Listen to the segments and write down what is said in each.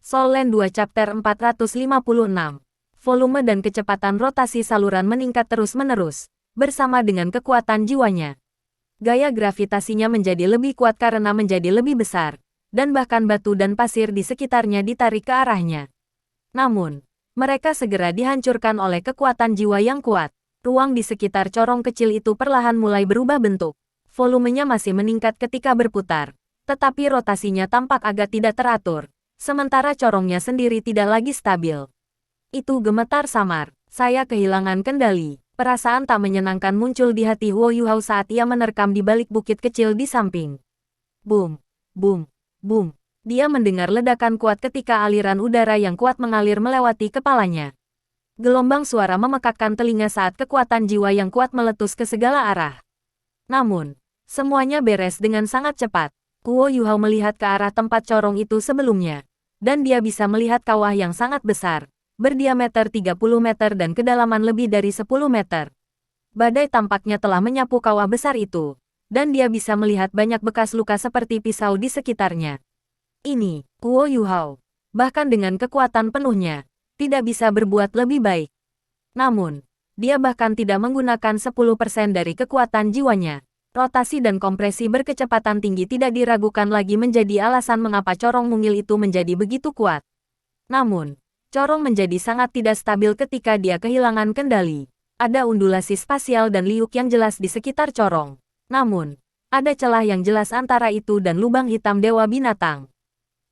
Soul Land 2 Chapter 456. Volume dan kecepatan rotasi saluran meningkat terus-menerus, bersama dengan kekuatan jiwanya. Gaya gravitasinya menjadi lebih kuat karena menjadi lebih besar, dan bahkan batu dan pasir di sekitarnya ditarik ke arahnya. Namun, mereka segera dihancurkan oleh kekuatan jiwa yang kuat. Ruang di sekitar corong kecil itu perlahan mulai berubah bentuk. Volumenya masih meningkat ketika berputar, tetapi rotasinya tampak agak tidak teratur. Sementara corongnya sendiri tidak lagi stabil. Itu gemetar samar. Saya kehilangan kendali. Perasaan tak menyenangkan muncul di hati Huo Yuhao saat ia menerkam di balik bukit kecil di samping. Boom, boom, boom. Dia mendengar ledakan kuat ketika aliran udara yang kuat mengalir melewati kepalanya. Gelombang suara memekakkan telinga saat kekuatan jiwa yang kuat meletus ke segala arah. Namun, semuanya beres dengan sangat cepat. Huo Yuhao melihat ke arah tempat corong itu sebelumnya. Dan dia bisa melihat kawah yang sangat besar, berdiameter 30 meter dan kedalaman lebih dari 10 meter. Badai tampaknya telah menyapu kawah besar itu, dan dia bisa melihat banyak bekas luka seperti pisau di sekitarnya. Ini, Huo Yuhao, bahkan dengan kekuatan penuhnya, tidak bisa berbuat lebih baik. Namun, dia bahkan tidak menggunakan 10% dari kekuatan jiwanya. Rotasi dan kompresi berkecepatan tinggi tidak diragukan lagi menjadi alasan mengapa corong mungil itu menjadi begitu kuat. Namun, corong menjadi sangat tidak stabil ketika dia kehilangan kendali. Ada undulasi spasial dan liuk yang jelas di sekitar corong. Namun, ada celah yang jelas antara itu dan lubang hitam Dewa Binatang.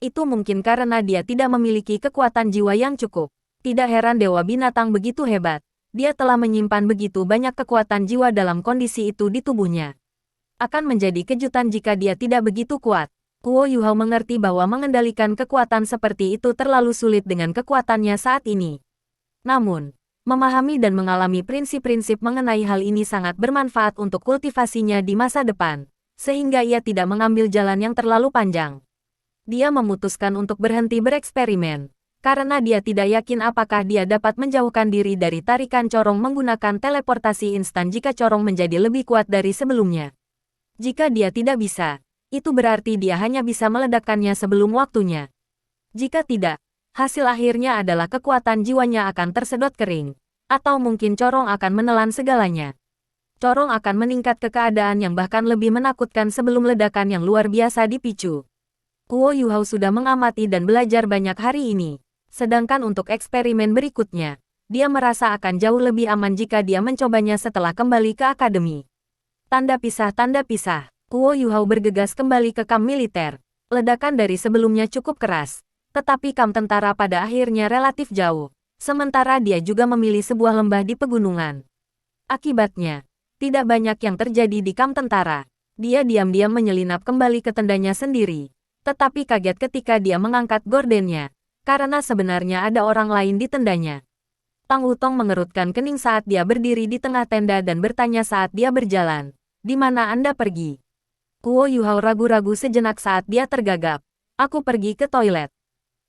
Itu mungkin karena dia tidak memiliki kekuatan jiwa yang cukup. Tidak heran Dewa Binatang begitu hebat. Dia telah menyimpan begitu banyak kekuatan jiwa dalam kondisi itu di tubuhnya. Akan menjadi kejutan jika dia tidak begitu kuat. Huo Yuhao mengerti bahwa mengendalikan kekuatan seperti itu terlalu sulit dengan kekuatannya saat ini. Namun, memahami dan mengalami prinsip-prinsip mengenai hal ini sangat bermanfaat untuk kultivasinya di masa depan, sehingga ia tidak mengambil jalan yang terlalu panjang. Dia memutuskan untuk berhenti bereksperimen, karena dia tidak yakin apakah dia dapat menjauhkan diri dari tarikan corong menggunakan teleportasi instan jika corong menjadi lebih kuat dari sebelumnya. Jika dia tidak bisa, itu berarti dia hanya bisa meledakkannya sebelum waktunya. Jika tidak, hasil akhirnya adalah kekuatan jiwanya akan tersedot kering. Atau mungkin corong akan menelan segalanya. Corong akan meningkat ke keadaan yang bahkan lebih menakutkan sebelum ledakan yang luar biasa dipicu. Huo Yuhao sudah mengamati dan belajar banyak hari ini. Sedangkan untuk eksperimen berikutnya, dia merasa akan jauh lebih aman jika dia mencobanya setelah kembali ke akademi. Tanda pisah. Huo Yuhao bergegas kembali ke kamp militer. Ledakan dari sebelumnya cukup keras, tetapi kamp tentara pada akhirnya relatif jauh. Sementara dia juga memilih sebuah lembah di pegunungan. Akibatnya, tidak banyak yang terjadi di kamp tentara. Dia diam-diam menyelinap kembali ke tendanya sendiri. Tetapi kaget ketika dia mengangkat gordennya, karena sebenarnya ada orang lain di tendanya. Tang Wutong mengerutkan kening saat dia berdiri di tengah tenda dan bertanya saat dia berjalan, "Di mana Anda pergi?" Huo Yuhao ragu-ragu sejenak saat dia tergagap. "Aku pergi ke toilet."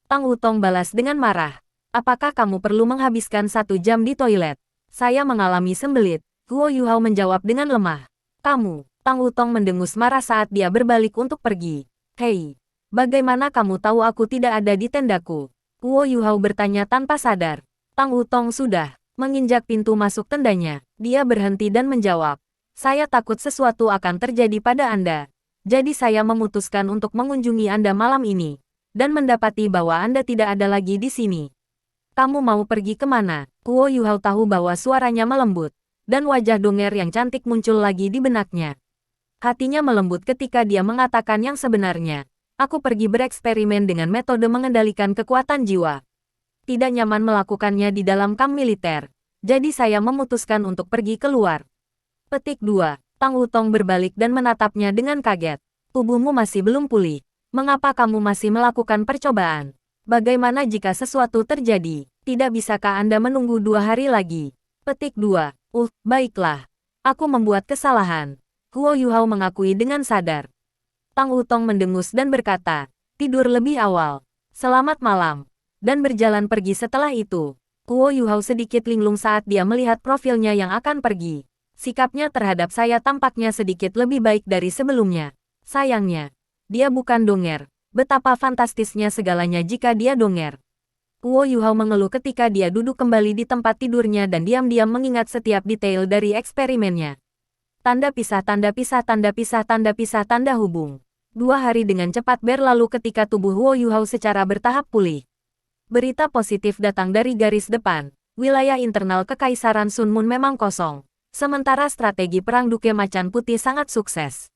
Tang Wutong balas dengan marah. "Apakah kamu perlu menghabiskan 1 jam di toilet?" "Saya mengalami sembelit," Huo Yuhao menjawab dengan lemah. "Kamu?" Tang Wutong mendengus marah saat dia berbalik untuk pergi. "Hei, bagaimana kamu tahu aku tidak ada di tendaku?" Huo Yuhao bertanya tanpa sadar. Tang Wutong sudah menginjak pintu masuk tendanya. Dia berhenti dan menjawab, "Saya takut sesuatu akan terjadi pada Anda. Jadi saya memutuskan untuk mengunjungi Anda malam ini, dan mendapati bahwa Anda tidak ada lagi di sini. Kamu mau pergi kemana?" Huo Yuhao tahu bahwa suaranya melembut, dan wajah Donger yang cantik muncul lagi di benaknya. Hatinya melembut ketika dia mengatakan yang sebenarnya. "Aku pergi bereksperimen dengan metode mengendalikan kekuatan jiwa. Tidak nyaman melakukannya di dalam kamp militer. Jadi saya memutuskan untuk pergi keluar." Petik 2. Tang Wutong berbalik dan menatapnya dengan kaget. "Tubuhmu masih belum pulih. Mengapa kamu masih melakukan percobaan? Bagaimana jika sesuatu terjadi? Tidak bisakah Anda menunggu 2 hari lagi?" Petik 2. Baiklah. Aku membuat kesalahan." Huo Yuhao mengakui dengan sadar. Tang Wutong mendengus dan berkata, "Tidur lebih awal. Selamat malam." Dan berjalan pergi setelah itu. Huo Yuhao sedikit linglung saat dia melihat profilnya yang akan pergi. Sikapnya terhadap saya tampaknya sedikit lebih baik dari sebelumnya. Sayangnya, dia bukan Donger. Betapa fantastisnya segalanya jika dia donger. Guo Yuhao mengeluh ketika dia duduk kembali di tempat tidurnya dan diam-diam mengingat setiap detail dari eksperimennya. Tanda pisah, tanda pisah, tanda pisah, tanda pisah, tanda hubung. 2 hari dengan cepat berlalu ketika tubuh Guo Yuhao secara bertahap pulih. Berita positif datang dari garis depan. Wilayah internal Kekaisaran Sun Moon memang kosong. Sementara strategi perang Duke Macan Putih sangat sukses.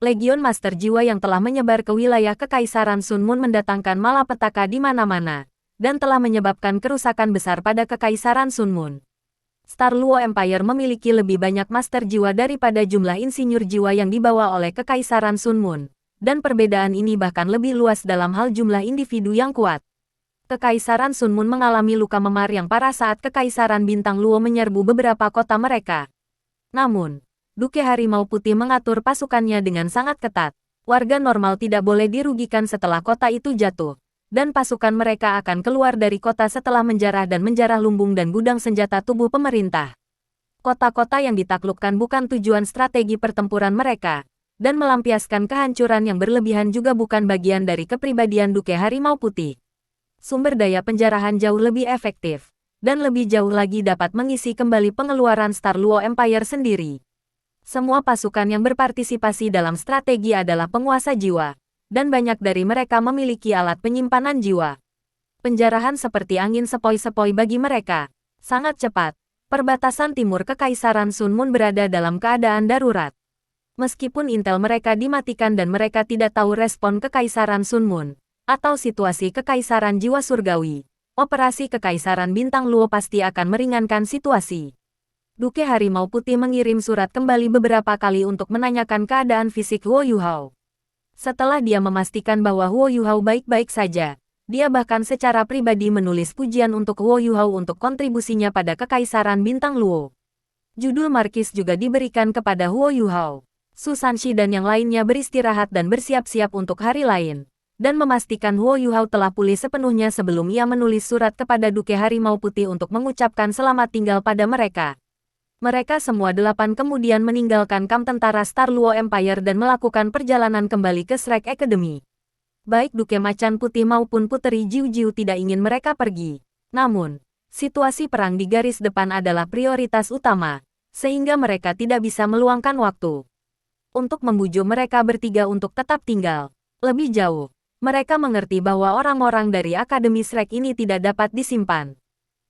Legion Master Jiwa yang telah menyebar ke wilayah Kekaisaran Sun Moon mendatangkan malapetaka di mana-mana, dan telah menyebabkan kerusakan besar pada Kekaisaran Sun Moon. Star Luo Empire memiliki lebih banyak Master Jiwa daripada jumlah insinyur jiwa yang dibawa oleh Kekaisaran Sun Moon, dan perbedaan ini bahkan lebih luas dalam hal jumlah individu yang kuat. Kekaisaran Sun Moon mengalami luka memar yang parah saat Kekaisaran Bintang Luo menyerbu beberapa kota mereka. Namun, Duke Harimau Putih mengatur pasukannya dengan sangat ketat. Warga normal tidak boleh dirugikan setelah kota itu jatuh, dan pasukan mereka akan keluar dari kota setelah menjarah dan menjarah lumbung dan gudang senjata tubuh pemerintah. Kota-kota yang ditaklukkan bukan tujuan strategi pertempuran mereka, dan melampiaskan kehancuran yang berlebihan juga bukan bagian dari kepribadian Duke Harimau Putih. Sumber daya penjarahan jauh lebih efektif, dan lebih jauh lagi dapat mengisi kembali pengeluaran Star Luo Empire sendiri. Semua pasukan yang berpartisipasi dalam strategi adalah penguasa jiwa, dan banyak dari mereka memiliki alat penyimpanan jiwa. Penjarahan seperti angin sepoi-sepoi bagi mereka. Sangat cepat, perbatasan timur Kekaisaran Sun Moon berada dalam keadaan darurat. Meskipun intel mereka dimatikan dan mereka tidak tahu respon Kekaisaran Sun Moon, atau situasi Kekaisaran Jiwa Surgawi, operasi Kekaisaran Bintang Luo pasti akan meringankan situasi. Duke Harimau Putih mengirim surat kembali beberapa kali untuk menanyakan keadaan fisik Guo Yuhao. Setelah dia memastikan bahwa Guo Yuhao baik-baik saja, dia bahkan secara pribadi menulis pujian untuk Guo Yuhao untuk kontribusinya pada Kekaisaran Bintang Luo. Judul Markis juga diberikan kepada Guo Yuhao. Su Sanshi dan yang lainnya beristirahat dan bersiap-siap untuk hari lain, dan memastikan Guo Yuhao telah pulih sepenuhnya sebelum ia menulis surat kepada Duke Harimau Putih untuk mengucapkan selamat tinggal pada mereka. Mereka semua 8 kemudian meninggalkan kamp tentara Star Luo Empire dan melakukan perjalanan kembali ke Shrek Academy. Baik Duke Macan Putih maupun Puteri Jiu Jiu tidak ingin mereka pergi. Namun, situasi perang di garis depan adalah prioritas utama, sehingga mereka tidak bisa meluangkan waktu untuk membujuk mereka bertiga untuk tetap tinggal. Lebih jauh, mereka mengerti bahwa orang-orang dari Akademi Shrek ini tidak dapat disimpan.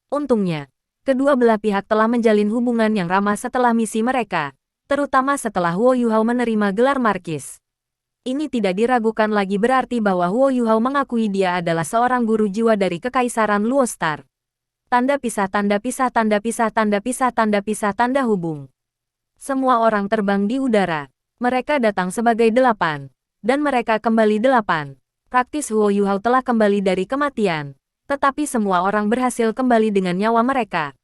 Untungnya, kedua belah pihak telah menjalin hubungan yang ramah setelah misi mereka, terutama setelah Guo Yuhao menerima gelar Markis. Ini tidak diragukan lagi berarti bahwa Guo Yuhao mengakui dia adalah seorang guru jiwa dari Kekaisaran Luo Star. Tanda pisah, tanda pisah, tanda pisah, tanda pisah, tanda pisah, tanda hubung. Semua orang terbang di udara. Mereka datang sebagai 8, dan mereka kembali 8. Praktis Guo Yuhao telah kembali dari kematian. Tetapi semua orang berhasil kembali dengan nyawa mereka.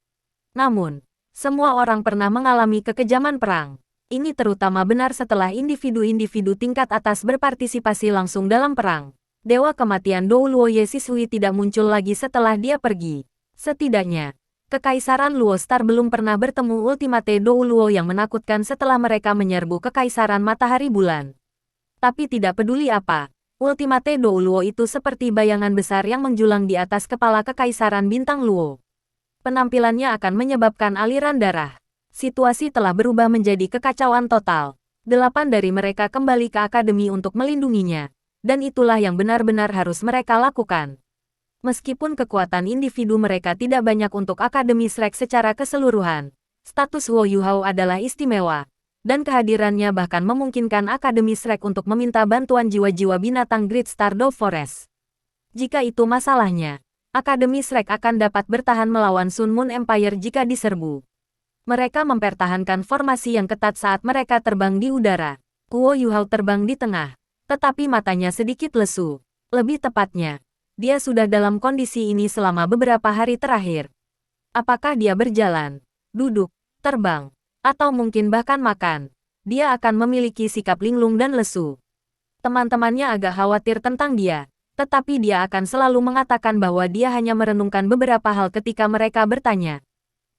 Namun, semua orang pernah mengalami kekejaman perang. Ini terutama benar setelah individu-individu tingkat atas berpartisipasi langsung dalam perang. Dewa kematian Dou Luo Ye Sisui tidak muncul lagi setelah dia pergi. Setidaknya, Kekaisaran Luo Star belum pernah bertemu Ultimate Dou Luo yang menakutkan setelah mereka menyerbu Kekaisaran Matahari Bulan. Tapi tidak peduli apa, Ultimate Dou Luo itu seperti bayangan besar yang menjulang di atas kepala Kekaisaran Bintang Luo. Penampilannya akan menyebabkan aliran darah. Situasi telah berubah menjadi kekacauan total. 8 dari mereka kembali ke akademi untuk melindunginya. Dan itulah yang benar-benar harus mereka lakukan. Meskipun kekuatan individu mereka tidak banyak untuk Akademi Shrek secara keseluruhan, status Guo Yuhao adalah istimewa. Dan kehadirannya bahkan memungkinkan Akademi Shrek untuk meminta bantuan jiwa-jiwa binatang Great Star Dove Forest. Jika itu masalahnya, Akademi Shrek akan dapat bertahan melawan Sun Moon Empire jika diserbu. Mereka mempertahankan formasi yang ketat saat mereka terbang di udara. Guo Yuhao terbang di tengah, tetapi matanya sedikit lesu. Lebih tepatnya, dia sudah dalam kondisi ini selama beberapa hari terakhir. Apakah dia berjalan, duduk, terbang, atau mungkin bahkan makan, dia akan memiliki sikap linglung dan lesu. Teman-temannya agak khawatir tentang dia, tetapi dia akan selalu mengatakan bahwa dia hanya merenungkan beberapa hal ketika mereka bertanya.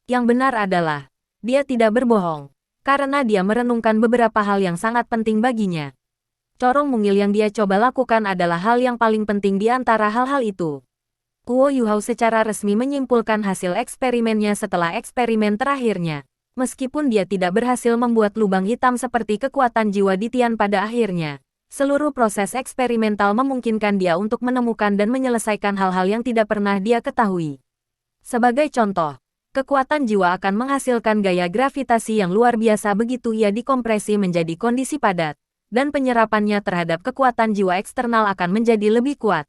Yang benar adalah, dia tidak berbohong, karena dia merenungkan beberapa hal yang sangat penting baginya. Corong mungil yang dia coba lakukan adalah hal yang paling penting di antara hal-hal itu. Guo Yuhao secara resmi menyimpulkan hasil eksperimennya setelah eksperimen terakhirnya. Meskipun dia tidak berhasil membuat lubang hitam seperti kekuatan jiwa di Tian pada akhirnya, seluruh proses eksperimental memungkinkan dia untuk menemukan dan menyelesaikan hal-hal yang tidak pernah dia ketahui. Sebagai contoh, kekuatan jiwa akan menghasilkan gaya gravitasi yang luar biasa begitu ia dikompresi menjadi kondisi padat, dan penyerapannya terhadap kekuatan jiwa eksternal akan menjadi lebih kuat.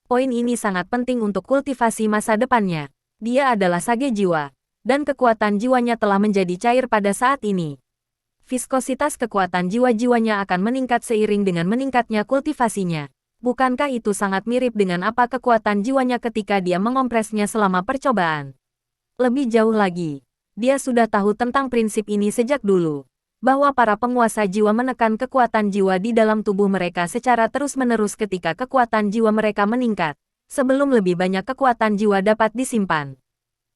Poin ini sangat penting untuk kultivasi masa depannya. Dia adalah sage jiwa, dan kekuatan jiwanya telah menjadi cair pada saat ini. Viskositas kekuatan jiwa-jiwanya akan meningkat seiring dengan meningkatnya kultivasinya. Bukankah itu sangat mirip dengan apa kekuatan jiwanya ketika dia mengompresnya selama percobaan? Lebih jauh lagi, dia sudah tahu tentang prinsip ini sejak dulu, bahwa para penguasa jiwa menekan kekuatan jiwa di dalam tubuh mereka secara terus-menerus ketika kekuatan jiwa mereka meningkat, sebelum lebih banyak kekuatan jiwa dapat disimpan.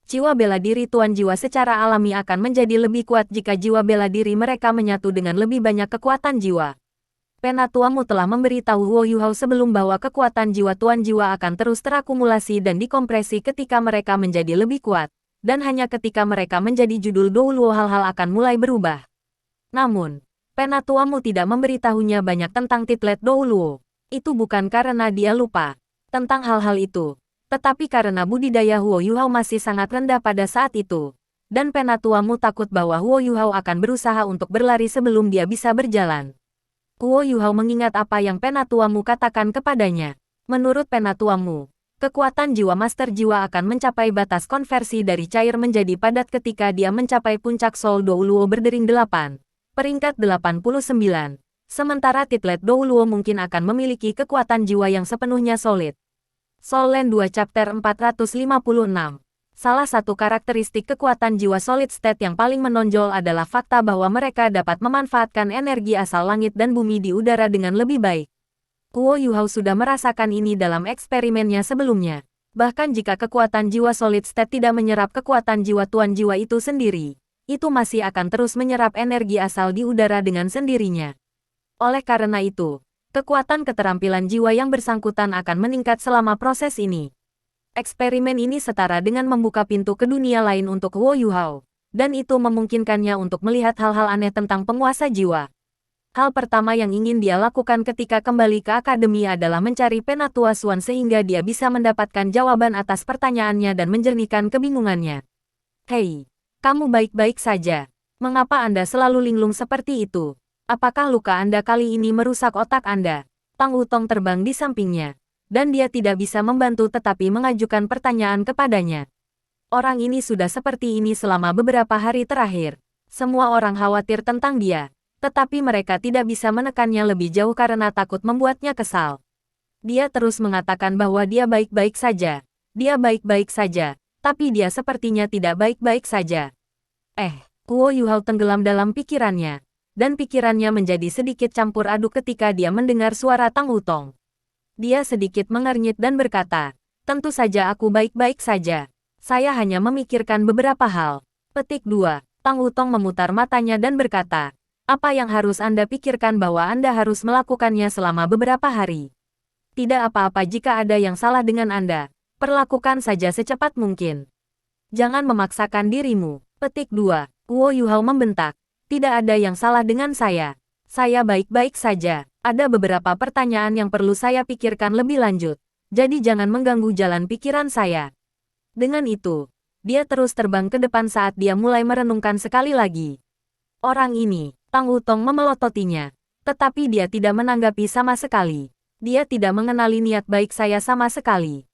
Jiwa bela diri tuan jiwa secara alami akan menjadi lebih kuat jika jiwa bela diri mereka menyatu dengan lebih banyak kekuatan jiwa. Penatuamu telah memberitahu Guo Yuhao sebelum bahwa kekuatan jiwa tuan jiwa akan terus terakumulasi dan dikompresi ketika mereka menjadi lebih kuat, dan hanya ketika mereka menjadi judul Douluo hal-hal akan mulai berubah. Namun, penatuamu tidak memberitahunya banyak tentang titlet Douluo. Itu bukan karena dia lupa tentang hal-hal itu, tetapi karena budidaya Guo Yuhao masih sangat rendah pada saat itu. Dan penatuamu takut bahwa Guo Yuhao akan berusaha untuk berlari sebelum dia bisa berjalan. Guo Yuhao mengingat apa yang penatuamu katakan kepadanya. Menurut penatuamu, kekuatan jiwa master jiwa akan mencapai batas konversi dari cair menjadi padat ketika dia mencapai puncak Soul Douluo berdering 8. Peringkat 89. Sementara titlet Douluo mungkin akan memiliki kekuatan jiwa yang sepenuhnya solid. Soul Land 2 Chapter 456. Salah satu karakteristik kekuatan jiwa solid state yang paling menonjol adalah fakta bahwa mereka dapat memanfaatkan energi asal langit dan bumi di udara dengan lebih baik. Guo Yuhao sudah merasakan ini dalam eksperimennya sebelumnya. Bahkan jika kekuatan jiwa solid state tidak menyerap kekuatan jiwa tuan jiwa itu sendiri, itu masih akan terus menyerap energi asal di udara dengan sendirinya. Oleh karena itu, kekuatan keterampilan jiwa yang bersangkutan akan meningkat selama proses ini. Eksperimen ini setara dengan membuka pintu ke dunia lain untuk Guo Yuhao, dan itu memungkinkannya untuk melihat hal-hal aneh tentang penguasa jiwa. Hal pertama yang ingin dia lakukan ketika kembali ke akademi adalah mencari Penatua Xuan sehingga dia bisa mendapatkan jawaban atas pertanyaannya dan menjernihkan kebingungannya. Hei! Kamu baik-baik saja. Mengapa Anda selalu linglung seperti itu? Apakah luka Anda kali ini merusak otak Anda? Tang Wutong terbang di sampingnya, dan dia tidak bisa membantu tetapi mengajukan pertanyaan kepadanya. Orang ini sudah seperti ini selama beberapa hari terakhir. Semua orang khawatir tentang dia, tetapi mereka tidak bisa menekannya lebih jauh karena takut membuatnya kesal. Dia terus mengatakan bahwa dia baik-baik saja. Dia baik-baik saja. Tapi dia sepertinya tidak baik-baik saja. Guo Yuhao tenggelam dalam pikirannya, dan pikirannya menjadi sedikit campur aduk ketika dia mendengar suara Tang Wutong. Dia sedikit mengernyit dan berkata, tentu saja aku baik-baik saja. Saya hanya memikirkan beberapa hal. Petik 2. Tang Wutong memutar matanya dan berkata, apa yang harus Anda pikirkan bahwa Anda harus melakukannya selama beberapa hari? Tidak apa-apa jika ada yang salah dengan Anda. Perlakukan saja secepat mungkin. Jangan memaksakan dirimu. Petik 2. Guo Yuhao membentak. Tidak ada yang salah dengan saya. Saya baik-baik saja. Ada beberapa pertanyaan yang perlu saya pikirkan lebih lanjut. Jadi jangan mengganggu jalan pikiran saya. Dengan itu, dia terus terbang ke depan saat dia mulai merenungkan sekali lagi. Orang ini, Tang Wutong memelototinya. Tetapi dia tidak menanggapi sama sekali. Dia tidak mengenali niat baik saya sama sekali.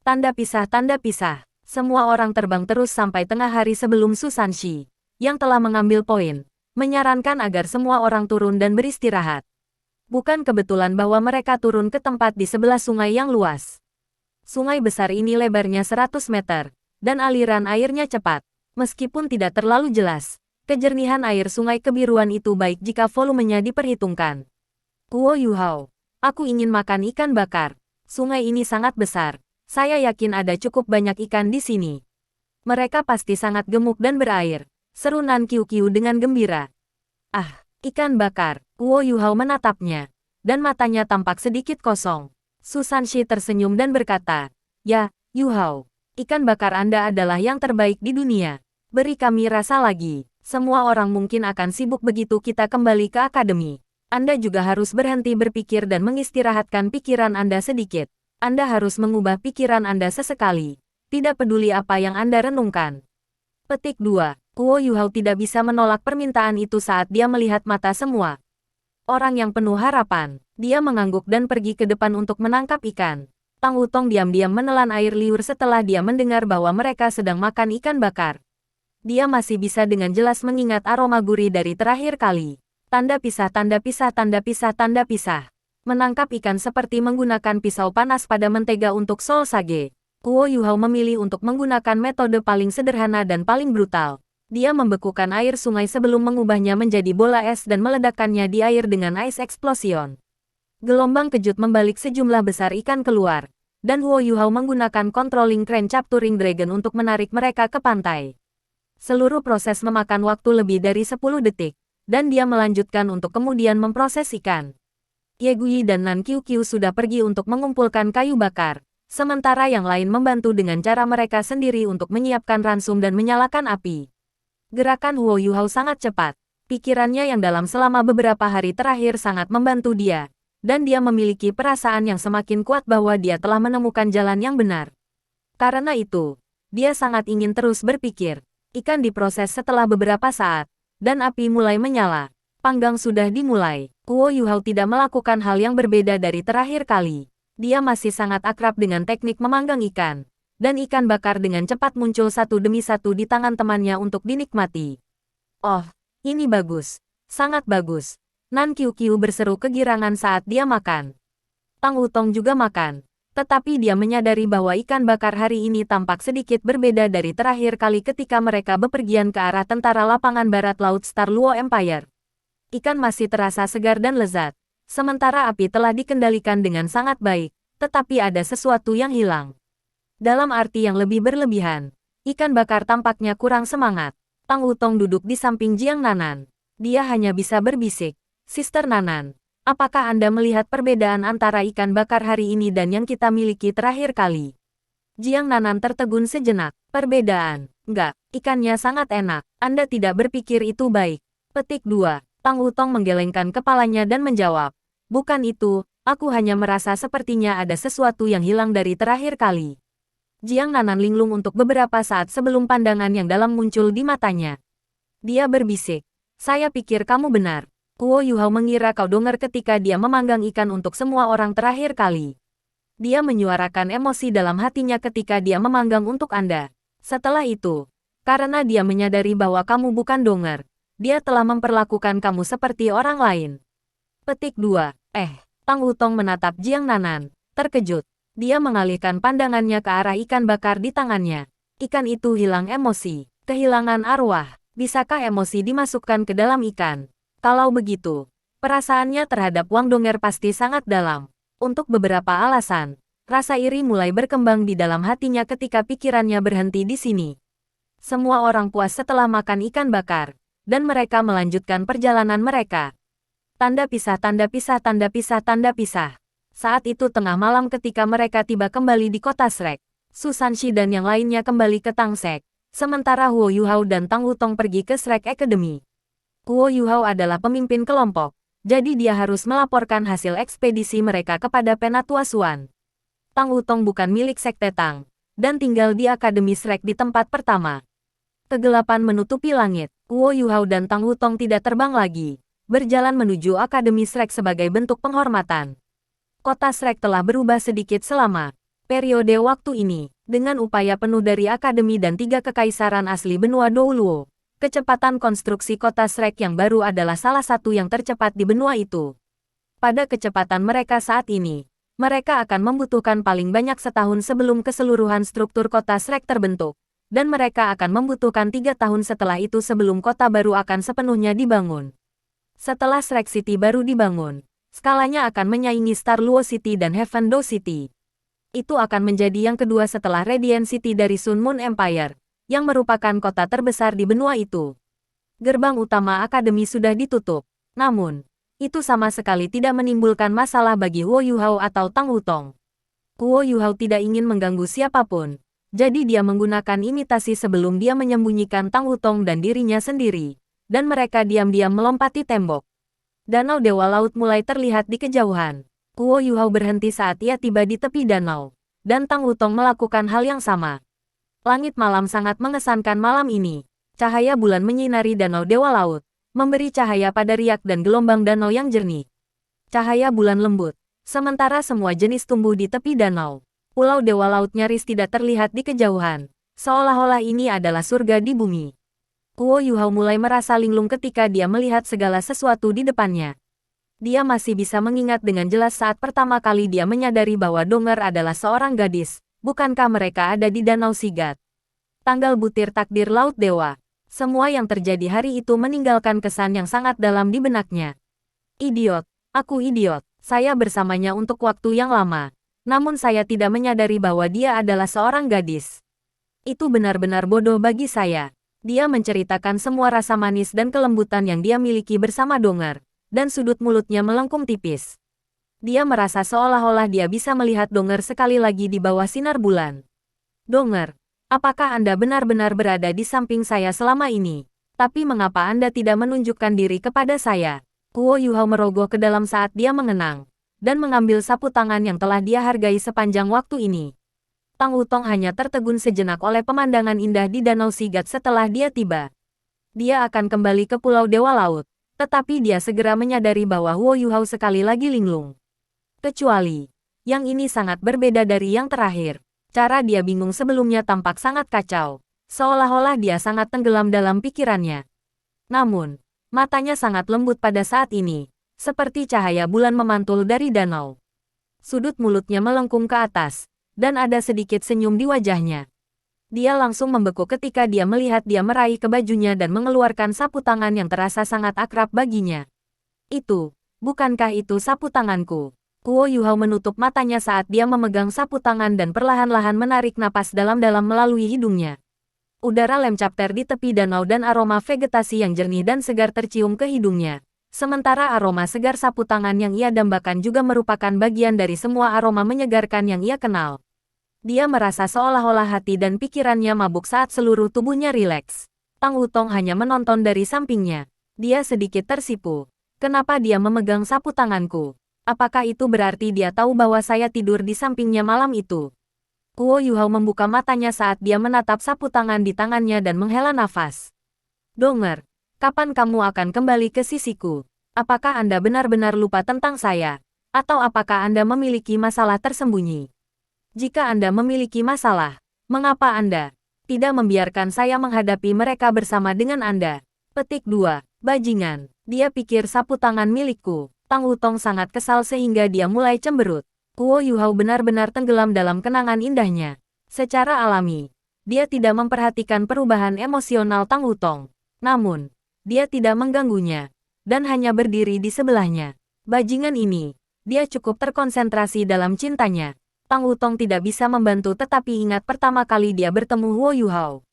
Tanda pisah, tanda pisah. Semua orang terbang terus sampai tengah hari sebelum Susanshi, yang telah mengambil poin, menyarankan agar semua orang turun dan beristirahat. Bukan kebetulan bahwa mereka turun ke tempat di sebelah sungai yang luas. Sungai besar ini lebarnya 100 meter, dan aliran airnya cepat. Meskipun tidak terlalu jelas, kejernihan air sungai kebiruan itu baik jika volumenya diperhitungkan. Guo Yuhao, aku ingin makan ikan bakar. Sungai ini sangat besar. Saya yakin ada cukup banyak ikan di sini. Mereka pasti sangat gemuk dan berair. Seru Nan Qiu dengan gembira. Ikan bakar. Guo Yuhao menatapnya. dan matanya tampak sedikit kosong. Susanshi tersenyum dan berkata, "Ya, Yu Hao. Ikan bakar Anda adalah yang terbaik di dunia. Beri kami rasa lagi. Semua orang mungkin akan sibuk begitu kita kembali ke akademi. Anda juga harus berhenti berpikir dan mengistirahatkan pikiran Anda sedikit. Anda harus mengubah pikiran Anda sesekali. Tidak peduli apa yang Anda renungkan." Petik 2. Kuo Yu Hao tidak bisa menolak permintaan itu saat dia melihat mata semua orang yang penuh harapan. Dia mengangguk dan pergi ke depan untuk menangkap ikan. Tang Wutong diam-diam menelan air liur setelah dia mendengar bahwa mereka sedang makan ikan bakar. Dia masih bisa dengan jelas mengingat aroma gurih dari terakhir kali. Tanda pisah, tanda pisah, tanda pisah, tanda pisah. Menangkap ikan seperti menggunakan pisau panas pada mentega untuk Soul Sage. Kuo Yu Hao memilih untuk menggunakan metode paling sederhana dan paling brutal. Dia membekukan air sungai sebelum mengubahnya menjadi bola es dan meledakkannya di air dengan Ice Explosion. Gelombang kejut membalik sejumlah besar ikan keluar, dan Huo Yu Hao menggunakan Controlling Crane Capturing Dragon untuk menarik mereka ke pantai. Seluruh proses memakan waktu lebih dari 10 detik, dan dia melanjutkan untuk kemudian memproses ikan. Ye Gui dan Nan Qiu Qiu sudah pergi untuk mengumpulkan kayu bakar, sementara yang lain membantu dengan cara mereka sendiri untuk menyiapkan ransum dan menyalakan api. Gerakan Huo Yu Hao sangat cepat. Pikirannya yang dalam selama beberapa hari terakhir sangat membantu dia, dan dia memiliki perasaan yang semakin kuat bahwa dia telah menemukan jalan yang benar. Karena itu, dia sangat ingin terus berpikir. Ikan diproses setelah beberapa saat, dan api mulai menyala. Panggang sudah dimulai. Huo Yu Hao tidak melakukan hal yang berbeda dari terakhir kali. Dia masih sangat akrab dengan teknik memanggang ikan, dan ikan bakar dengan cepat muncul satu demi satu di tangan temannya untuk dinikmati. "Oh, ini bagus. Sangat bagus." Nan Qiu Qiu berseru kegirangan saat dia makan. Tang Wutong juga makan, tetapi dia menyadari bahwa ikan bakar hari ini tampak sedikit berbeda dari terakhir kali ketika mereka bepergian ke arah tentara lapangan barat laut Star Luo Empire. Ikan masih terasa segar dan lezat, sementara api telah dikendalikan dengan sangat baik, tetapi ada sesuatu yang hilang. Dalam arti yang lebih berlebihan, ikan bakar tampaknya kurang semangat. Tang Wutong duduk di samping Jiang Nanan. Dia hanya bisa berbisik, "Sister Nanan, apakah Anda melihat perbedaan antara ikan bakar hari ini dan yang kita miliki terakhir kali?" Jiang Nanan tertegun sejenak. "Perbedaan? Enggak, ikannya sangat enak. Anda tidak berpikir itu baik." Petik 2. Tang Wutong menggelengkan kepalanya dan menjawab, "Bukan itu, aku hanya merasa sepertinya ada sesuatu yang hilang dari terakhir kali." Jiang Nanan linglung untuk beberapa saat sebelum pandangan yang dalam muncul di matanya. Dia berbisik, "Saya pikir kamu benar. Kuo Yu Hao mengira kau dongar ketika dia memanggang ikan untuk semua orang terakhir kali." Dia menyuarakan emosi dalam hatinya ketika dia memanggang untuk Anda. Setelah itu, karena dia menyadari bahwa kamu bukan dongar, dia telah memperlakukan kamu seperti orang lain. Petik 2. Tang Wutong menatap Jiang Nanan, terkejut. Dia mengalihkan pandangannya ke arah ikan bakar di tangannya. Ikan itu hilang emosi, kehilangan arwah. Bisakah emosi dimasukkan ke dalam ikan? Kalau begitu, perasaannya terhadap Wang Donger pasti sangat dalam. Untuk beberapa alasan, rasa iri mulai berkembang di dalam hatinya ketika pikirannya berhenti di sini. Semua orang puas setelah makan ikan bakar, dan mereka melanjutkan perjalanan mereka. Tanda pisah, tanda pisah, tanda pisah, tanda pisah. Saat itu tengah malam ketika mereka tiba kembali di kota Shrek. Susanshi dan yang lainnya kembali ke Tangsek, sementara Huo Yu Hao dan Tang Wutong pergi ke Shrek Academy. Huo Yu Hao adalah pemimpin kelompok, jadi dia harus melaporkan hasil ekspedisi mereka kepada Penatua Xuan. Tang Wutong bukan milik Sekte Tang, dan tinggal di Akademi Shrek di tempat pertama. Kegelapan menutupi langit. Huo Yu Hao dan Tang Wutong tidak terbang lagi, berjalan menuju Akademi Shrek sebagai bentuk penghormatan. Kota Shrek telah berubah sedikit selama periode waktu ini, dengan upaya penuh dari Akademi dan 3 kekaisaran asli benua Douluo. Kecepatan konstruksi kota Shrek yang baru adalah salah satu yang tercepat di benua itu. Pada kecepatan mereka saat ini, mereka akan membutuhkan paling banyak setahun sebelum keseluruhan struktur kota Shrek terbentuk, dan mereka akan membutuhkan 3 tahun setelah itu sebelum kota baru akan sepenuhnya dibangun. Setelah Shrek City baru dibangun, skalanya akan menyaingi Star Luo City dan Heaven Do City. Itu akan menjadi yang kedua setelah Radiant City dari Sun Moon Empire, yang merupakan kota terbesar di benua itu. Gerbang utama Akademi sudah ditutup. Namun, Itu sama sekali tidak menimbulkan masalah bagi Huo Yuhao atau Tang Wutong. Huo Yuhao tidak ingin mengganggu siapapun, jadi dia menggunakan imitasi sebelum dia menyembunyikan Tang Wutong dan dirinya sendiri, dan mereka diam-diam melompati tembok. Danau Dewa Laut mulai terlihat di kejauhan. Huo Yuhao berhenti saat ia tiba di tepi danau, dan Tang Wutong melakukan hal yang sama. Langit malam sangat mengesankan malam ini. Cahaya bulan menyinari Danau Dewa Laut, memberi cahaya pada riak dan gelombang danau yang jernih. Cahaya bulan lembut, sementara semua jenis tumbuh di tepi danau. Pulau Dewa Laut nyaris tidak terlihat di kejauhan, seolah-olah ini adalah surga di bumi. Huo Yuhao mulai merasa linglung ketika dia melihat segala sesuatu di depannya. Dia masih bisa mengingat dengan jelas saat pertama kali dia menyadari bahwa Dong'er adalah seorang gadis. Bukankah mereka ada di Danau Sigat? Tanggal butir takdir Laut Dewa. Semua yang terjadi hari itu meninggalkan kesan yang sangat dalam di benaknya. Idiot, aku idiot. Saya bersamanya untuk waktu yang lama. Namun saya tidak menyadari bahwa dia adalah seorang gadis. Itu benar-benar bodoh bagi saya. Dia menceritakan semua rasa manis dan kelembutan yang dia miliki bersama Dong'er, dan sudut mulutnya melengkung tipis. Dia merasa seolah-olah dia bisa melihat Dong'er sekali lagi di bawah sinar bulan. Dong'er, apakah Anda benar-benar berada di samping saya selama ini? Tapi mengapa Anda tidak menunjukkan diri kepada saya? Huo Yuhao merogoh ke dalam saat dia mengenang, dan mengambil sapu tangan yang telah dia hargai sepanjang waktu ini. Tang Wutong hanya tertegun sejenak oleh pemandangan indah di Danau Sigat setelah dia tiba. Dia akan kembali ke Pulau Dewa Laut, tetapi dia segera menyadari bahwa Huo Yuhao sekali lagi linglung. Kecuali, yang ini sangat berbeda dari yang terakhir. Cara dia bingung sebelumnya tampak sangat kacau, seolah-olah dia sangat tenggelam dalam pikirannya. Namun, matanya sangat lembut pada saat ini, seperti cahaya bulan memantul dari danau. Sudut mulutnya melengkung ke atas, dan ada sedikit senyum di wajahnya. Dia langsung membeku ketika dia melihat dia meraih ke bajunya dan mengeluarkan sapu tangan yang terasa sangat akrab baginya. Bukankah itu sapu tanganku? Huo Yuhao menutup matanya saat dia memegang sapu tangan dan perlahan-lahan menarik napas dalam-dalam melalui hidungnya. Udara lem capter di tepi danau dan aroma vegetasi yang jernih dan segar tercium ke hidungnya. Sementara aroma segar sapu tangan yang ia dambakan juga merupakan bagian dari semua aroma menyegarkan yang ia kenal. Dia merasa seolah-olah hati dan pikirannya mabuk saat seluruh tubuhnya rileks. Tang Wutong hanya menonton dari sampingnya. Dia sedikit tersipu. Kenapa dia memegang sapu tanganku? Apakah itu berarti dia tahu bahwa saya tidur di sampingnya malam itu? Huo Yuhao membuka matanya saat dia menatap sapu tangan di tangannya dan menghela nafas. Dong'er, kapan kamu akan kembali ke sisiku? Apakah Anda benar-benar lupa tentang saya? Atau apakah Anda memiliki masalah tersembunyi? Jika Anda memiliki masalah, mengapa Anda tidak membiarkan saya menghadapi mereka bersama dengan Anda? Petik 2. Bajingan. Dia pikir sapu tangan milikku. Tang Wutong sangat kesal sehingga dia mulai cemberut. Huo Yuhao benar-benar tenggelam dalam kenangan indahnya. Secara alami, dia tidak memperhatikan perubahan emosional Tang Wutong. Namun, dia tidak mengganggunya, dan hanya berdiri di sebelahnya. Bajingan ini, dia cukup terkonsentrasi dalam cintanya. Tang Wutong tidak bisa membantu tetapi ingat pertama kali dia bertemu Huo Yuhao.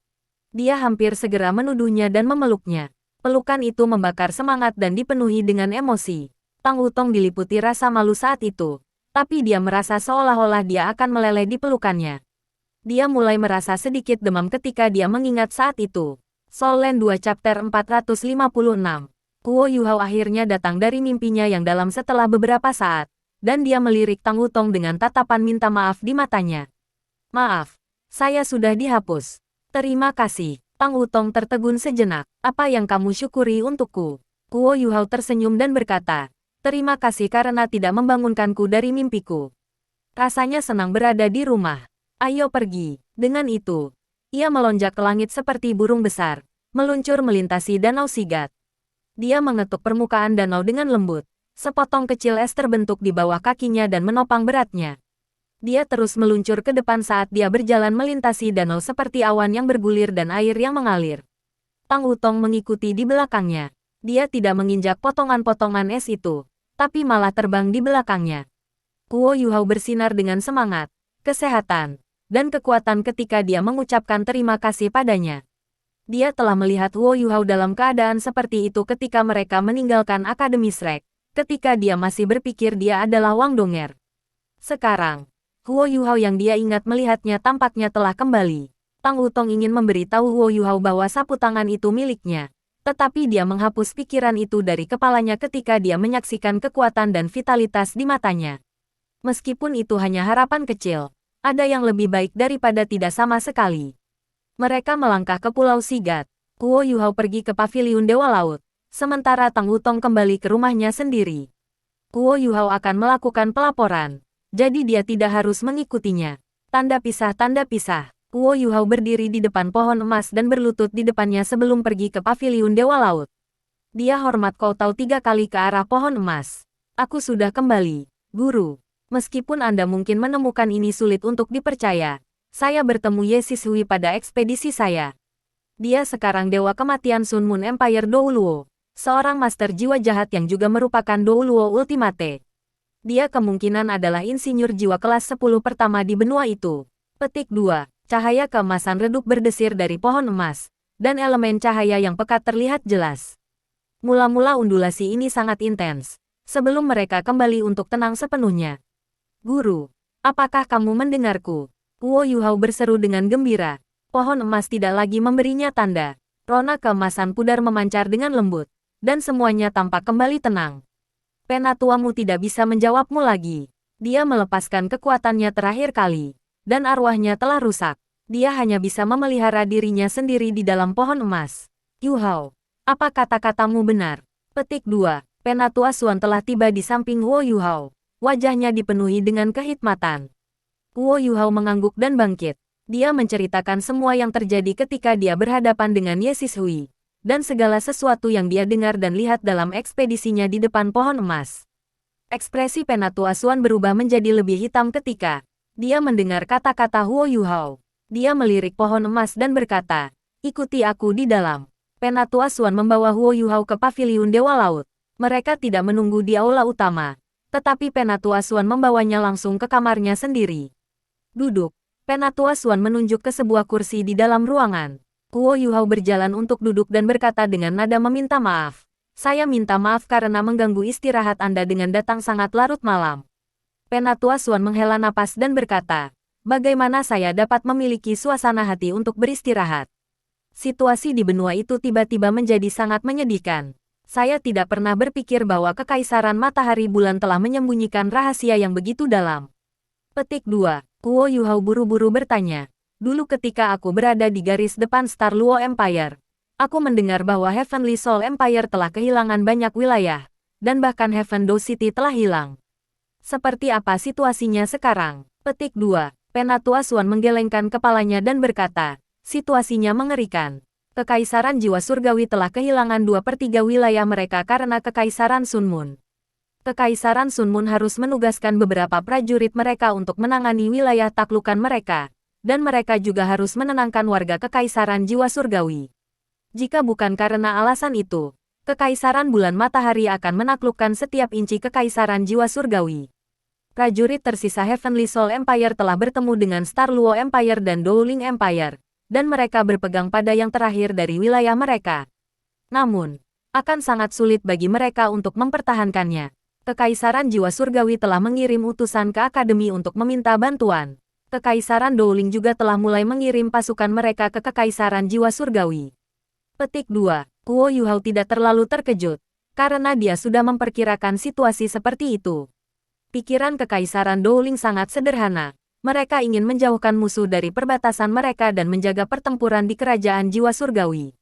Dia hampir segera menuduhnya dan memeluknya. Pelukan itu membakar semangat dan dipenuhi dengan emosi. Tang Wutong diliputi rasa malu saat itu, tapi dia merasa seolah-olah dia akan meleleh di pelukannya. Dia mulai merasa sedikit demam ketika dia mengingat saat itu. Soul Land 2 Chapter 456. Huo Yuhao akhirnya datang dari mimpinya yang dalam setelah beberapa saat, dan dia melirik Tang Wutong dengan tatapan minta maaf di matanya. Maaf, saya sudah dihapus. Terima kasih. Tang Wutong tertegun sejenak. Apa yang kamu syukuri untukku? Huo Yuhao tersenyum dan berkata, terima kasih karena tidak membangunkanku dari mimpiku. Rasanya senang berada di rumah. Ayo pergi. Dengan itu, ia melonjak ke langit seperti burung besar, meluncur melintasi Danau Sigat. Dia mengetuk permukaan danau dengan lembut. Sepotong kecil es terbentuk di bawah kakinya dan menopang beratnya. Dia terus meluncur ke depan saat dia berjalan melintasi danau seperti awan yang bergulir dan air yang mengalir. Tang Wutong mengikuti di belakangnya. Dia tidak menginjak potongan-potongan es itu, tapi malah terbang di belakangnya. Huo Yuhao bersinar dengan semangat, kesehatan, dan kekuatan ketika dia mengucapkan terima kasih padanya. Dia telah melihat Huo Yuhao dalam keadaan seperti itu ketika mereka meninggalkan Akademi Shrek, ketika dia masih berpikir dia adalah Wang Donger. Sekarang, Huo Yuhao yang dia ingat melihatnya tampaknya telah kembali. Tang Wutong ingin memberitahu Huo Yuhao bahwa sapu tangan itu miliknya. Tetapi dia menghapus pikiran itu dari kepalanya ketika dia menyaksikan kekuatan dan vitalitas di matanya. Meskipun itu hanya harapan kecil, ada yang lebih baik daripada tidak sama sekali. Mereka melangkah ke Pulau Sigat. Huo Yuhao pergi ke paviliun Dewa Laut, sementara Tang Wutong kembali ke rumahnya sendiri. Huo Yuhao akan melakukan pelaporan, jadi dia tidak harus mengikutinya. Tanda pisah, tanda pisah. Huo Yuhao berdiri di depan pohon emas dan berlutut di depannya sebelum pergi ke paviliun Dewa Laut. Dia hormat Koutao 3 kali ke arah pohon emas. Aku sudah kembali, Guru. Meskipun Anda mungkin menemukan ini sulit untuk dipercaya, saya bertemu Ye Sishui pada ekspedisi saya. Dia sekarang Dewa Kematian Sun Moon Empire Douluo, seorang master jiwa jahat yang juga merupakan Douluo Ultimate. Dia kemungkinan adalah insinyur jiwa kelas 10 pertama di benua itu. Petik 2. Cahaya keemasan redup berdesir dari pohon emas, dan elemen cahaya yang pekat terlihat jelas. Mula-mula undulasi ini sangat intens, sebelum mereka kembali untuk tenang sepenuhnya. Guru, apakah kamu mendengarku? Huo Yuhao berseru dengan gembira. Pohon emas tidak lagi memberinya tanda. Rona keemasan pudar memancar dengan lembut, dan semuanya tampak kembali tenang. Penatuamu tidak bisa menjawabmu lagi. Dia melepaskan kekuatannya terakhir kali, dan arwahnya telah rusak. Dia hanya bisa memelihara dirinya sendiri di dalam pohon emas. Yuhao, apa kata-katamu benar? Petik 2. Penatua Suan telah tiba di samping Huo Yuhao. Wajahnya dipenuhi dengan kehikmatan. Huo Yuhao mengangguk dan bangkit. Dia menceritakan semua yang terjadi ketika dia berhadapan dengan Ye Sishui, dan segala sesuatu yang dia dengar dan lihat dalam ekspedisinya di depan pohon emas. Ekspresi Penatua Suan berubah menjadi lebih hitam ketika dia mendengar kata-kata Huo Yuhao. Dia melirik pohon emas dan berkata, "Ikuti aku di dalam." Penatua Suan membawa Huo Yuhao ke paviliun Dewa Laut. Mereka tidak menunggu di aula utama, tetapi Penatua Suan membawanya langsung ke kamarnya sendiri. Duduk. Penatua Suan menunjuk ke sebuah kursi di dalam ruangan. Huo Yuhao berjalan untuk duduk dan berkata dengan nada meminta maaf. "Saya minta maaf karena mengganggu istirahat Anda dengan datang sangat larut malam." Penatua Suan menghela napas dan berkata, "Bagaimana saya dapat memiliki suasana hati untuk beristirahat?" Situasi di benua itu tiba-tiba menjadi sangat menyedihkan. Saya tidak pernah berpikir bahwa Kekaisaran Matahari Bulan telah menyembunyikan rahasia yang begitu dalam. Petik 2. Huo Yuhao buru-buru bertanya. Dulu ketika aku berada di garis depan Star Luo Empire, aku mendengar bahwa Heavenly Soul Empire telah kehilangan banyak wilayah, dan bahkan Heaven Do City telah hilang. Seperti apa situasinya sekarang? Petik 2. Penatua Suan menggelengkan kepalanya dan berkata, "Situasinya mengerikan. Kekaisaran Jiwa Surgawi telah kehilangan 2/3 wilayah mereka karena Kekaisaran Sun Moon. Kekaisaran Sun Moon harus menugaskan beberapa prajurit mereka untuk menangani wilayah taklukan mereka, dan mereka juga harus menenangkan warga Kekaisaran Jiwa Surgawi. Jika bukan karena alasan itu, Kekaisaran Bulan Matahari akan menaklukkan setiap inci Kekaisaran Jiwa Surgawi." Prajurit tersisa Heavenly Soul Empire telah bertemu dengan Star Luo Empire dan Dowling Empire, dan mereka berpegang pada yang terakhir dari wilayah mereka. Namun, akan sangat sulit bagi mereka untuk mempertahankannya. Kekaisaran Jiwa Surgawi telah mengirim utusan ke Akademi untuk meminta bantuan. Kekaisaran Dowling juga telah mulai mengirim pasukan mereka ke Kekaisaran Jiwa Surgawi. Petik 2. Huo Yuhao tidak terlalu terkejut, karena dia sudah memperkirakan situasi seperti itu. Pikiran Kekaisaran Dowling sangat sederhana. Mereka ingin menjauhkan musuh dari perbatasan mereka dan menjaga pertempuran di Kerajaan Jiwa Surgawi.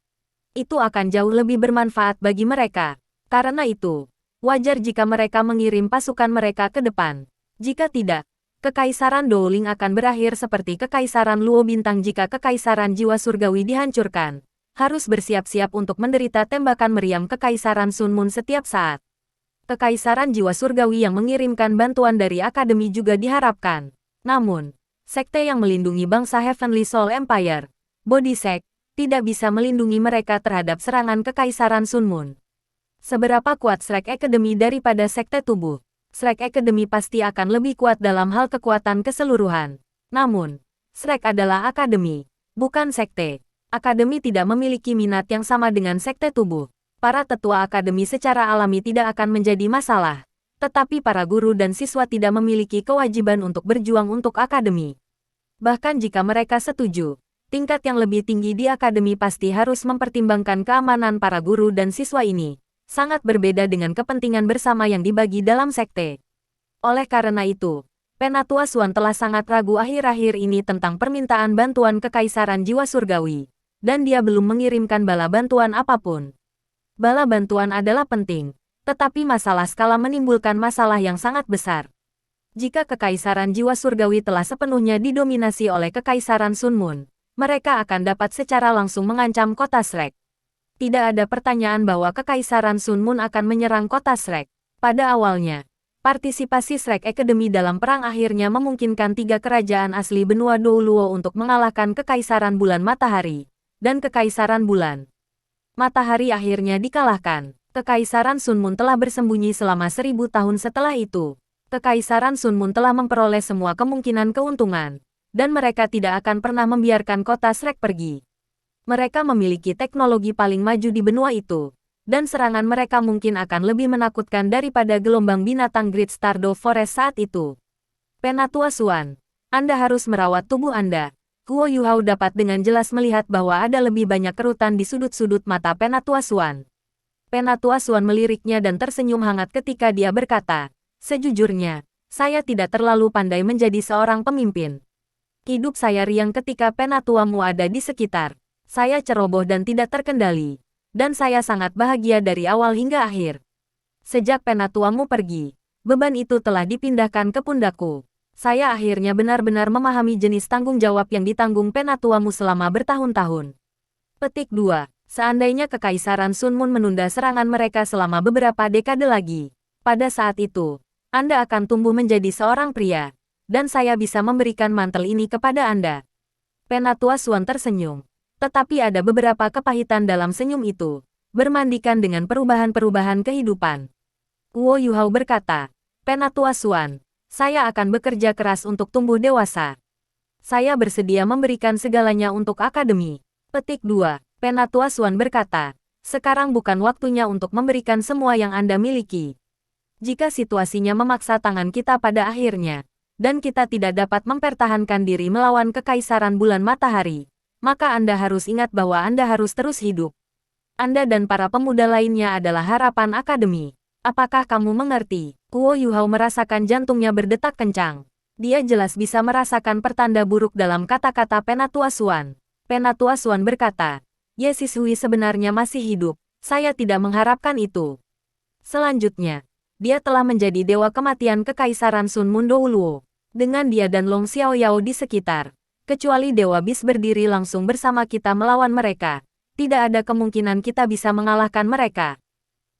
Itu akan jauh lebih bermanfaat bagi mereka. Karena itu, wajar jika mereka mengirim pasukan mereka ke depan. Jika tidak, Kekaisaran Dowling akan berakhir seperti Kekaisaran Luo Bintang jika Kekaisaran Jiwa Surgawi dihancurkan. Harus bersiap-siap untuk menderita tembakan meriam Kekaisaran Sun Moon setiap saat. Kekaisaran Jiwa Surgawi yang mengirimkan bantuan dari Akademi juga diharapkan. Namun, sekte yang melindungi bangsa Heavenly Soul Empire, Body Sect, tidak bisa melindungi mereka terhadap serangan Kekaisaran Sun Moon. Seberapa kuat Shrek Academy daripada sekte tubuh? Shrek Academy pasti akan lebih kuat dalam hal kekuatan keseluruhan. Namun, Shrek adalah akademi, bukan sekte. Akademi tidak memiliki minat yang sama dengan sekte tubuh. Para tetua akademi secara alami tidak akan menjadi masalah. Tetapi para guru dan siswa tidak memiliki kewajiban untuk berjuang untuk akademi. Bahkan jika mereka setuju, tingkat yang lebih tinggi di akademi pasti harus mempertimbangkan keamanan para guru dan siswa ini. Sangat berbeda dengan kepentingan bersama yang dibagi dalam sekte. Oleh karena itu, Penatua Xuan telah sangat ragu akhir-akhir ini tentang permintaan bantuan Kekaisaran Jiwa Surgawi, dan dia belum mengirimkan bala bantuan apapun. Bala bantuan adalah penting, tetapi masalah skala menimbulkan masalah yang sangat besar. Jika Kekaisaran Jiwa Surgawi telah sepenuhnya didominasi oleh Kekaisaran Sun Moon, mereka akan dapat secara langsung mengancam kota Shrek. Tidak ada pertanyaan bahwa Kekaisaran Sun Moon akan menyerang kota Shrek. Pada awalnya, partisipasi Shrek Academy dalam perang akhirnya memungkinkan 3 kerajaan asli benua Douluo untuk mengalahkan Kekaisaran Bulan Matahari dan Kekaisaran Bulan Matahari akhirnya dikalahkan. Kekaisaran Sun Moon telah bersembunyi selama 1000 tahun setelah itu. Kekaisaran Sun Moon telah memperoleh semua kemungkinan keuntungan, dan mereka tidak akan pernah membiarkan kota Shrek pergi. Mereka memiliki teknologi paling maju di benua itu, dan serangan mereka mungkin akan lebih menakutkan daripada gelombang binatang Great Stardew Forest saat itu. Penatua Xuan, Anda harus merawat tubuh Anda. Guo Yuhao dapat dengan jelas melihat bahwa ada lebih banyak kerutan di sudut-sudut mata Penatua Xuan. Penatua Xuan meliriknya dan tersenyum hangat ketika dia berkata, "Sejujurnya, saya tidak terlalu pandai menjadi seorang pemimpin. Hidup saya riang ketika Penatuamu ada di sekitar. Saya ceroboh dan tidak terkendali. Dan saya sangat bahagia dari awal hingga akhir. Sejak Penatuamu pergi, beban itu telah dipindahkan ke pundakku. Saya akhirnya benar-benar memahami jenis tanggung jawab yang ditanggung Penatuamu selama bertahun-tahun." Petik 2. Seandainya Kekaisaran Sun Moon menunda serangan mereka selama beberapa dekade lagi, pada saat itu, Anda akan tumbuh menjadi seorang pria, dan saya bisa memberikan mantel ini kepada Anda. Penatua Xuan tersenyum. Tetapi ada beberapa kepahitan dalam senyum itu, bermandikan dengan perubahan-perubahan kehidupan. Guo Yuhao berkata, "Penatua Xuan, saya akan bekerja keras untuk tumbuh dewasa. Saya bersedia memberikan segalanya untuk akademi." Petik 2. Penatua Xuan berkata, "Sekarang bukan waktunya untuk memberikan semua yang Anda miliki. Jika situasinya memaksa tangan kita pada akhirnya, dan kita tidak dapat mempertahankan diri melawan Kekaisaran Bulan Matahari, maka Anda harus ingat bahwa Anda harus terus hidup. Anda dan para pemuda lainnya adalah harapan akademi. Apakah kamu mengerti?" Guo Yuhao merasakan jantungnya berdetak kencang. Dia jelas bisa merasakan pertanda buruk dalam kata-kata Penatua Xuan. Penatua Xuan berkata, "Ye Sishui sebenarnya masih hidup. Saya tidak mengharapkan itu." Selanjutnya, dia telah menjadi dewa kematian Kekaisaran Sun Moon Douluo. Dengan dia dan Long Xiaoyao di sekitar, kecuali Dewa Bis berdiri langsung bersama kita melawan mereka, tidak ada kemungkinan kita bisa mengalahkan mereka.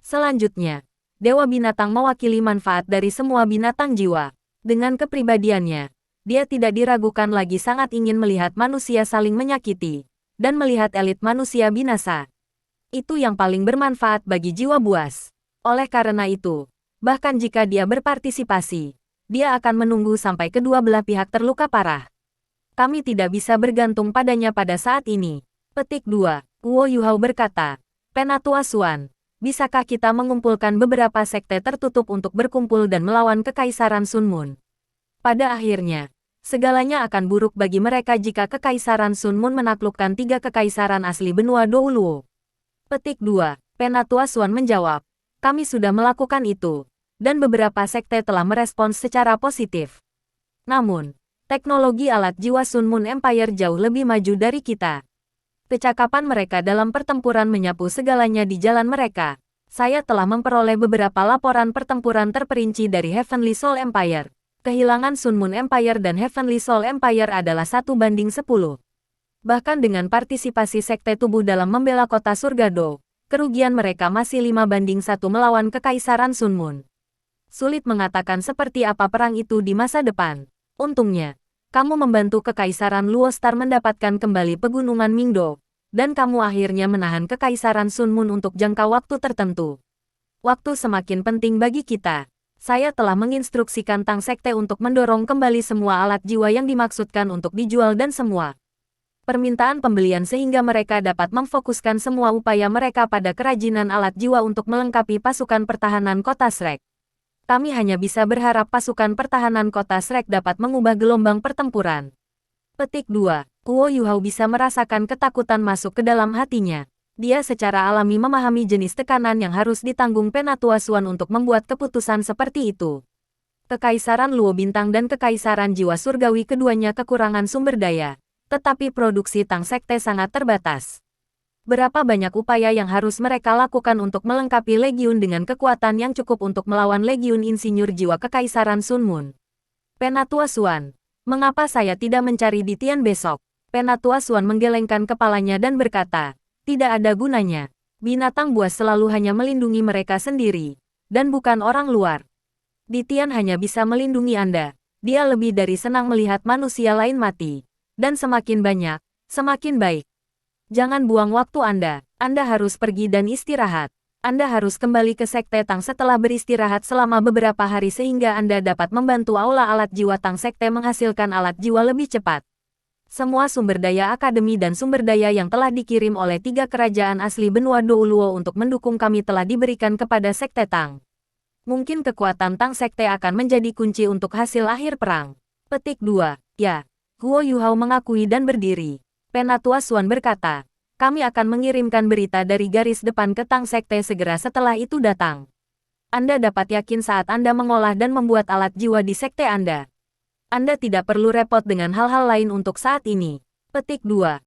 Selanjutnya, Dewa Binatang mewakili manfaat dari semua binatang jiwa. Dengan kepribadiannya, dia tidak diragukan lagi sangat ingin melihat manusia saling menyakiti, dan melihat elit manusia binasa. Itu yang paling bermanfaat bagi jiwa buas. Oleh karena itu, bahkan jika dia berpartisipasi, dia akan menunggu sampai kedua belah pihak terluka parah. Kami tidak bisa bergantung padanya pada saat ini. Petik 2. Guo Yuhao berkata, "Penatua Xuan, bisakah kita mengumpulkan beberapa sekte tertutup untuk berkumpul dan melawan Kekaisaran Sun Moon? Pada akhirnya, segalanya akan buruk bagi mereka jika Kekaisaran Sun Moon menaklukkan 3 kekaisaran asli benua Douluo." Petik 2. Penatua Xuan menjawab, "Kami sudah melakukan itu, dan beberapa sekte telah merespons secara positif. Namun, teknologi alat jiwa Sun Moon Empire jauh lebih maju dari kita. Kecakapan mereka dalam pertempuran menyapu segalanya di jalan mereka. Saya telah memperoleh beberapa laporan pertempuran terperinci dari Heavenly Soul Empire. Kehilangan Sun Moon Empire dan Heavenly Soul Empire adalah 1:10. Bahkan dengan partisipasi sekte tubuh dalam membela kota surga Do, kerugian mereka masih 5:1 melawan Kekaisaran Sun Moon. Sulit mengatakan seperti apa perang itu di masa depan. Untungnya, kamu membantu Kekaisaran Luo Star mendapatkan kembali pegunungan Mingdo, dan kamu akhirnya menahan Kekaisaran Sun Moon untuk jangka waktu tertentu. Waktu semakin penting bagi kita. Saya telah menginstruksikan Tang Sekte untuk mendorong kembali semua alat jiwa yang dimaksudkan untuk dijual dan semua permintaan pembelian sehingga mereka dapat memfokuskan semua upaya mereka pada kerajinan alat jiwa untuk melengkapi pasukan pertahanan kota Shrek. Kami hanya bisa berharap pasukan pertahanan kota Shrek dapat mengubah gelombang pertempuran. Petik 2. Kuo Yuhao bisa merasakan ketakutan masuk ke dalam hatinya. Dia secara alami memahami jenis tekanan yang harus ditanggung Penatua Xuan untuk membuat keputusan seperti itu. Kekaisaran Luo Bintang dan Kekaisaran Jiwa Surgawi keduanya kekurangan sumber daya, tetapi produksi Tang Sekte sangat terbatas. Berapa banyak upaya yang harus mereka lakukan untuk melengkapi Legiun dengan kekuatan yang cukup untuk melawan Legiun Insinyur Jiwa Kekaisaran Sun Moon. Penatua Xuan, mengapa saya tidak mencari di Tian besok? Penatua Xuan menggelengkan kepalanya dan berkata, tidak ada gunanya. Binatang buas selalu hanya melindungi mereka sendiri, dan bukan orang luar. Di Tian hanya bisa melindungi Anda. Dia lebih dari senang melihat manusia lain mati. Dan semakin banyak, semakin baik. Jangan buang waktu Anda. Anda harus pergi dan istirahat. Anda harus kembali ke Sekte Tang setelah beristirahat selama beberapa hari sehingga Anda dapat membantu Aula Alat Jiwa Tang Sekte menghasilkan alat jiwa lebih cepat. Semua sumber daya akademi dan sumber daya yang telah dikirim oleh 3 kerajaan asli benua Douluo untuk mendukung kami telah diberikan kepada Sekte Tang. Mungkin kekuatan Tang Sekte akan menjadi kunci untuk hasil akhir perang. Petik 2. Ya. Kuo Yuhao mengakui dan berdiri. Penatua Xuan berkata, kami akan mengirimkan berita dari garis depan ke Tang Sekte segera setelah itu datang. Anda dapat yakin saat Anda mengolah dan membuat alat jiwa di Sekte Anda. Anda tidak perlu repot dengan hal-hal lain untuk saat ini. Petik 2.